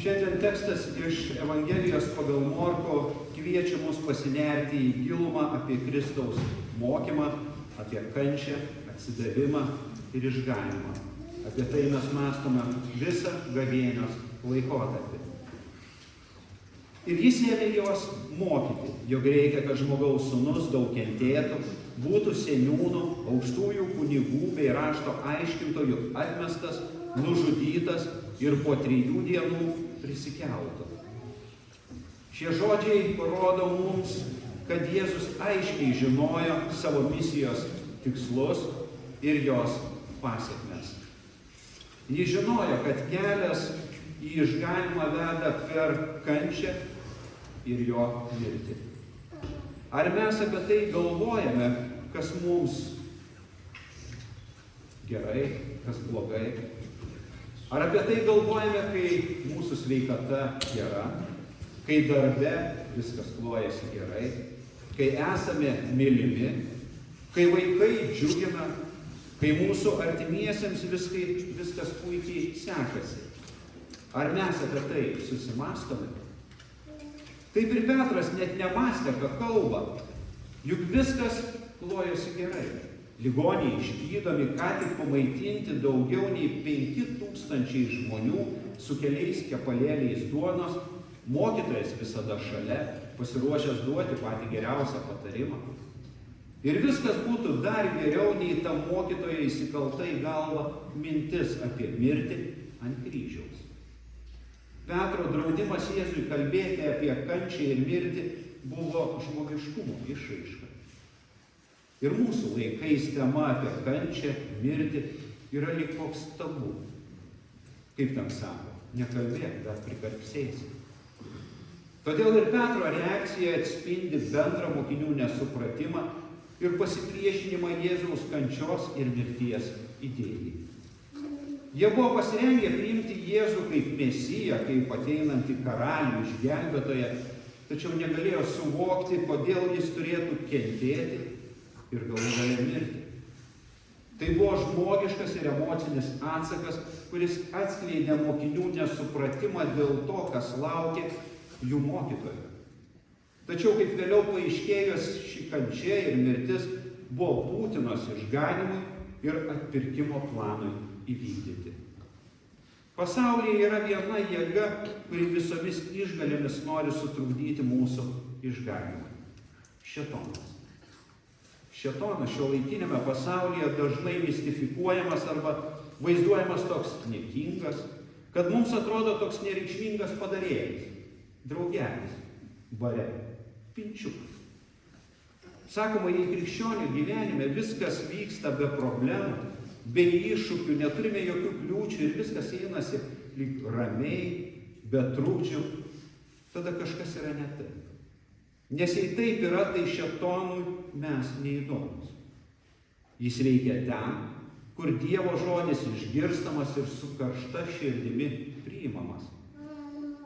Šiandien tekstas iš Evangelijos pagal Morkų kviečia mus pasinerti į gilumą apie Kristaus mokymą, apie kančią, atsidavimą ir išganymą. Apie tai mes mąstome visą gavėnios laikotarpį. Ir jis ėmė juos mokyti, jog reikia, kad žmogaus sūnus daug kentėtų, būtų seniūnų, aukštųjų kunigų bei rašto aiškintojų atmestas, nužudytas ir po 3 dienų prisikeltų. Šie žodžiai parodo mums, kad Jėzus aiškiai žinojo savo misijos tikslus ir jos pasiekmes. Jis žinojo, kad kelias į išganymą veda per kančią ir jo mirtį. Ar mes apie tai galvojame, kas mums gerai, kas blogai? Ar apie tai galvojame, kai mūsų sveikata gera, kai darbe viskas klojasi gerai, kai esame mylimi, kai vaikai džiugina, kai mūsų artimiesiems viskas puikiai sekasi? Ar mes apie tai susimąstome? Taip ir Petras net nemąstė, ką kalba, juk viskas klojosi gerai. Ligoniai išgydomi, ką tik pamaitinti daugiau nei 5000 žmonių su keliais kepalėliais duonos, mokytojas visada šalia, pasiruošęs duoti patį geriausią patarimą. Ir viskas būtų dar geriau nei ta mokytoja įsikalta į galvą mintis apie mirtį ant kryžiaus. Petro draudimas Jėzui kalbėti apie kančią ir mirtį buvo žmogiškumo išraiška. Ir mūsų laikais tema apie kančią, mirtį yra lyg koks tabu. Kaip tam sako, nekalbėk, bet prikarpsėsi. Todėl ir Petro reakcija atspindi bendrą mokinių nesupratimą ir pasipriešinimą Jėzaus kančios ir mirties idėjai. Jie buvo pasirengę priimti Jėzų kaip Mesiją, kaip ateinantį karalių, išgelbėtoją, tačiau negalėjo suvokti, kodėl jis turėtų kentėti ir galų gale mirti. Tai buvo žmogiškas ir emocinis atsakas, kuris atskleidė mokinių nesupratimą dėl to, kas laukia jų mokytojų. Tačiau, kaip vėliau paaiškėjo, ši kančia ir mirtis buvo būtinos išganymui ir atpirkimo planui įvykdyti. Pasaulyje yra viena jėga, kuri visomis išgalėmis nori sutrukdyti mūsų išganymą. Šėtonas. Šėtonas šiuolaikiniame pasaulyje dažnai mistifikuojamas arba vaizduojamas toks niekingas, kad mums atrodo toks nereikšmingas padarėjas, draugelis, bare, pinčiukas. Sakoma, jei krikščionių gyvenime viskas vyksta be problemų, be iššūkių, neturime jokių kliūčių ir viskas einasi lyg ramiai, be trukdžių, tada kažkas yra ne taip. Nes jei taip yra, tai šėtonui mes neįdomus. Jis veikia ten, kur Dievo žodis išgirstamas ir su karšta širdimi priimamas.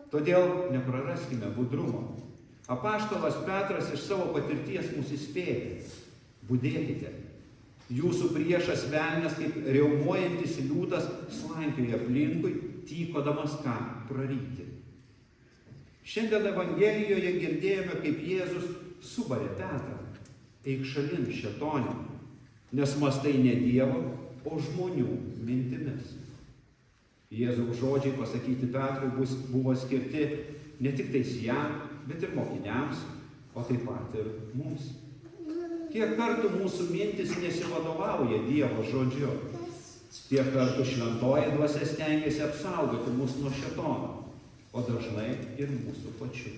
Todėl nepraraskime budrumo. Apaštalas Petras iš savo patirties mus įspėja. Budėkite. Jūsų priešas velnias kaip riaumojantis liūtas slankioja aplinkui, tykodamas ką praryti. Šiandien Evangelijoje girdėjome, kaip Jėzus subarė Petrą. Eik šalin, šėtone, nes mąstai ne Dievo, o žmonių mintimis. Jėzaus žodžiai pasakyti Petrui buvo skirti ne tik tais jam, bet ir mokiniams, o taip pat ir mums. Kiek kartų mūsų mintis nesivadovauja Dievo žodžiu, tiek kartų šventoji dvasia stengiasi apsaugoti mus nuo šėtono, o dažnai ir mūsų pačių.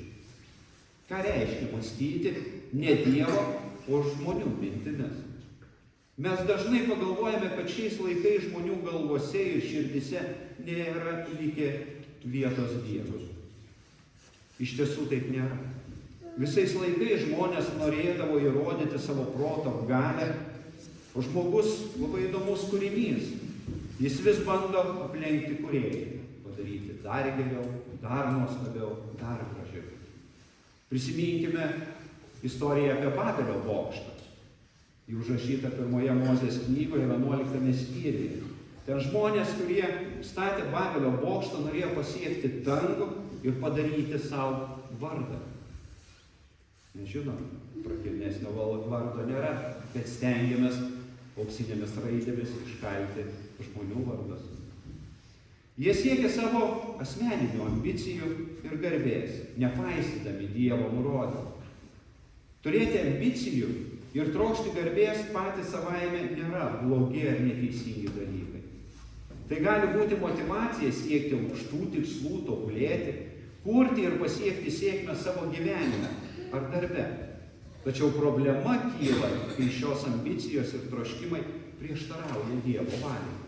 Ką reiškia mąstyti ne Dievo, o žmonių mintimis? Mes dažnai pagalvojame, kad šiais laikais žmonių galvose ir širdise nėra likę vietos Dievui. Iš tiesų taip nėra. Visais laikais žmonės norėdavo įrodyti savo proto galią, o žmogus labai įdomus kūrinys. Jis vis bando aplenkti kūrėją, padaryti dar geriau, dar nuostabiau, dar gražiau. Prisiminkime istoriją apie Babelio bokštą. Ji užrašyta pirmoje Mozės knygoje 11 skyriuje. Ten žmonės, kurie statė Babelio bokštą, norėjo pasiekti dangų ir padaryti savo vardą. Nežinom, prakilnesnio vardo nėra, bet stengiamės auksinėmis raidėmis iškalti žmonių vardus. Jie siekia savo asmeninių ambicijų ir garbės, nepaisydami Dievo nurodymų. Turėti ambicijų ir trokšti garbės patys savaime nėra blogi ar neteisingi dalykai. Tai gali būti motyvacija siekti aukštų tikslų, tobulėti, kurti ir pasiekti sėkmę savo gyvenime ar darbe. Tačiau problema kyla, kai šios ambicijos ir troškimai prieštarauja Dievo valiai.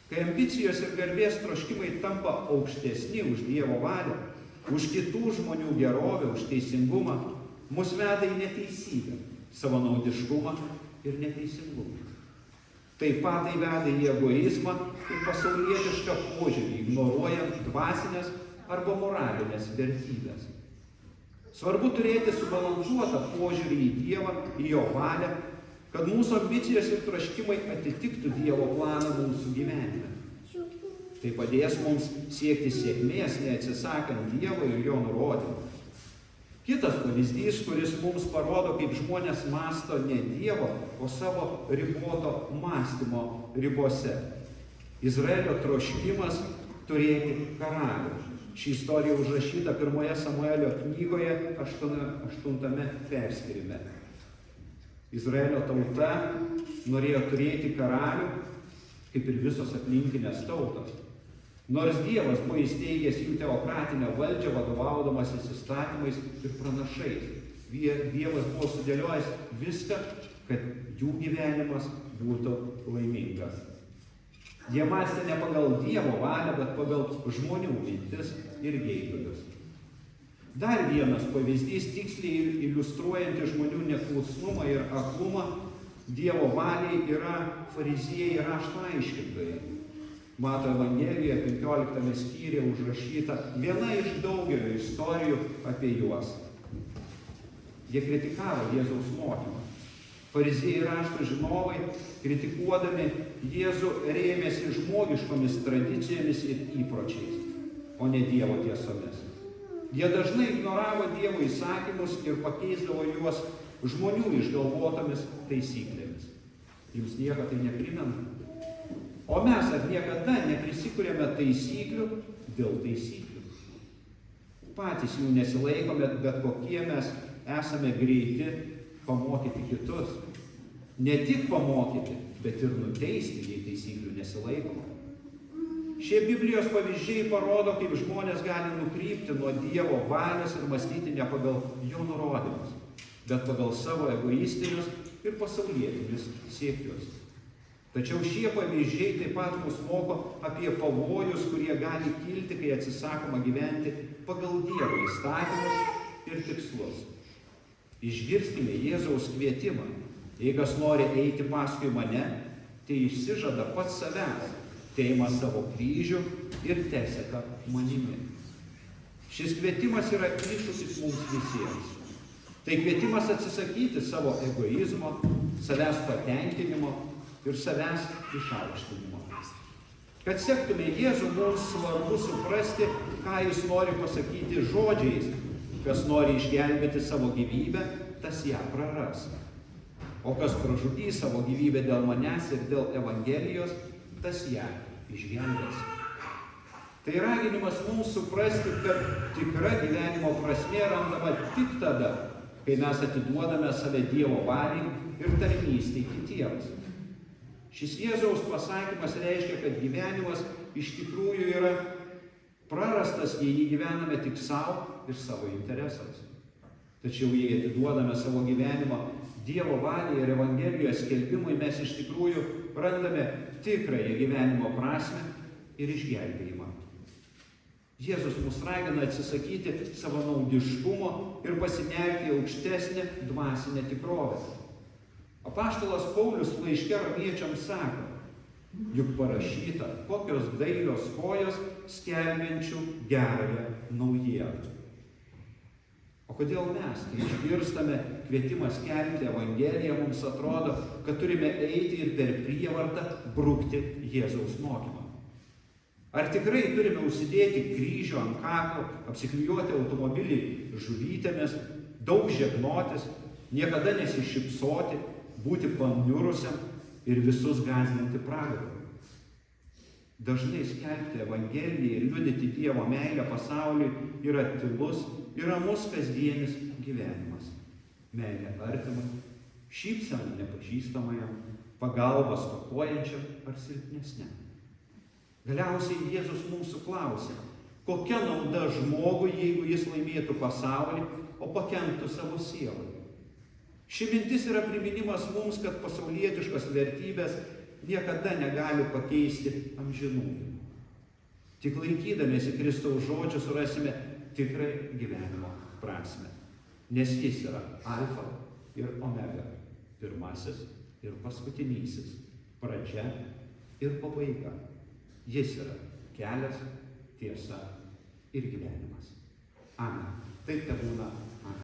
Kai ambicijos ir garbės troškimai tampa aukštesni už Dievo valią, už kitų žmonių gerovę, už teisingumą, mus veda į neteisybę, savanaudiškumą ir neteisingumą. Taip pat tai veda į egoizmą ir pasaulietišką požiūrį, ignoruojant dvasinės arba moralinės vertybės. Svarbu turėti subalansuotą požiūrį į Dievą, į Jo valią, kad mūsų ambicijos ir troškimai atitiktų Dievo planą mūsų gyvenime. Tai padės mums siekti sėkmės, neatsisakant Dievo ir Jo nurodymų. Kitas pavyzdys, kuris mums parodo, kaip žmonės mąsto ne Dievo, o savo riboto mąstymo ribose. Izraelio troškimas turėti karalių. Ši istorija užrašyta 1 Samuelio knygoje 8 perskyrime. Izraelio tauta norėjo turėti karalių, kaip ir visos aplinkinės tautos. Nors Dievas buvo įsteigęs jų teokratinę valdžią, vadovaudamasis įstatymais ir pranašais. Dievas buvo sudėliojęs viską, kad jų gyvenimas būtų laimingas. Jie mąstė ne pagal Dievo valią, bet pagal žmonių mintis ir geidulius. Dar vienas pavyzdys, tiksliai iliustruojantis žmonių neklusnumą ir aklumą Dievo valiai, yra fariziejai ir rašto aiškintojai. Mato Evangelijoje 15 skyriuje užrašyta viena iš daugelio istorijų apie juos. Jie kritikavo Jėzaus mokymą. Fariziejai rašto žinovai, kritikuodami Jėzų, rėmėsi žmogiškomis tradicijomis ir įpročiais, o ne Dievo tiesomis. Jie dažnai ignoravo Dievo įsakymus ir pakeisdavo juos žmonių išgalvotomis taisyklėmis. Jums nieko tai neprimena? O mes ar niekada neprisikuriame taisyklių dėl taisyklių? Patys jų nesilaikome, bet kokie mes esame greiti pamokyti kitus. Ne tik pamokyti, bet ir nuteisti, jei taisyklių nesilaikome. Šie Biblijos pavyzdžiai parodo, kaip žmonės gali nukrypti nuo Dievo valios ir mąstyti ne pagal Jo nurodymus, bet pagal savo egoistinius ir pasaulietinius siekius. Tačiau šie pavyzdžiai taip pat mus moko apie pavojus, kurie gali kilti, kai atsisakoma gyventi pagal Dievo įstatymus ir tikslus. Išgirskime Jėzaus kvietimą. Jei kas nori eiti paskui mane, tai išsižada pats savęs, teima savo kryžių ir teseka manimi. Šis kvietimas yra iššūkis mums visiems. Tai kvietimas atsisakyti savo egoizmo, savęs patenkinimo ir savęs išaukštinimo. Kad sektume Jėzų, mums svarbu suprasti, ką Jis nori pasakyti žodžiais. Kas nori išgelbėti savo gyvybę, tas ją praras. O kas pražudys savo gyvybę dėl manęs ir dėl Evangelijos, tas ją išgelbės. Tai raginimas mums suprasti, kad tikra gyvenimo prasmė randama tik tada, kai mes atiduodame save Dievo valiai ir tarnystei kitiems. Šis Jėzaus pasakymas reiškia, kad gyvenimas iš tikrųjų yra prarastas, jei jį gyvename tik savo ir savo interesams. Tačiau jei atiduodame savo gyvenimą Dievo valiai ir Evangelijos skelbimui, mes iš tikrųjų randame tikrąją gyvenimo prasmę ir išgelbėjimą. Jėzus mus ragina atsisakyti savanaudiškumo ir pasinerti į aukštesnę dvasinę tikrovę. Apaštalas Paulius laiške Romiečiams sako, juk parašyta, kokios dailios kojos skelbiančių gerąją naujieną. O kodėl mes, kai išgirstame, kvietimas skelbti Evangeliją, mums atrodo, kad turime eiti ir per prievartą brukti Jėzaus mokymą. Ar tikrai turime užsidėti kryžių ant kaklo, apsiklijuoti automobilį žuvytėmis, daug žegnotis, niekada nesišypsoti, būti paniurusiam ir visus gąsdinti pragaru? Dažnai skelbti Evangeliją ir liudyti Dievo meilę pasauliui yra tylus ir ramus kasdienis gyvenimas. Meilė artimui, šypsena nepažįstamajam, pagalba stokojančiam ar silpnesniam. Galiausiai Jėzus mūsų klausia, kokia nauda žmogui, jeigu jis laimėtų pasaulį, o pakenktų savo sielai. Ši mintis yra priminimas mums, kad pasaulietiškos vertybės niekada negali pakeisti amžinųjų. Tik laikydamiesi Kristaus žodžių surasime tikrai gyvenimo prasmę, nes jis yra alfa ir omega, pirmasis ir paskutinysis, pradžia ir pabaiga. Jis yra kelias, tiesa ir gyvenimas. Amen. Taip tebūna.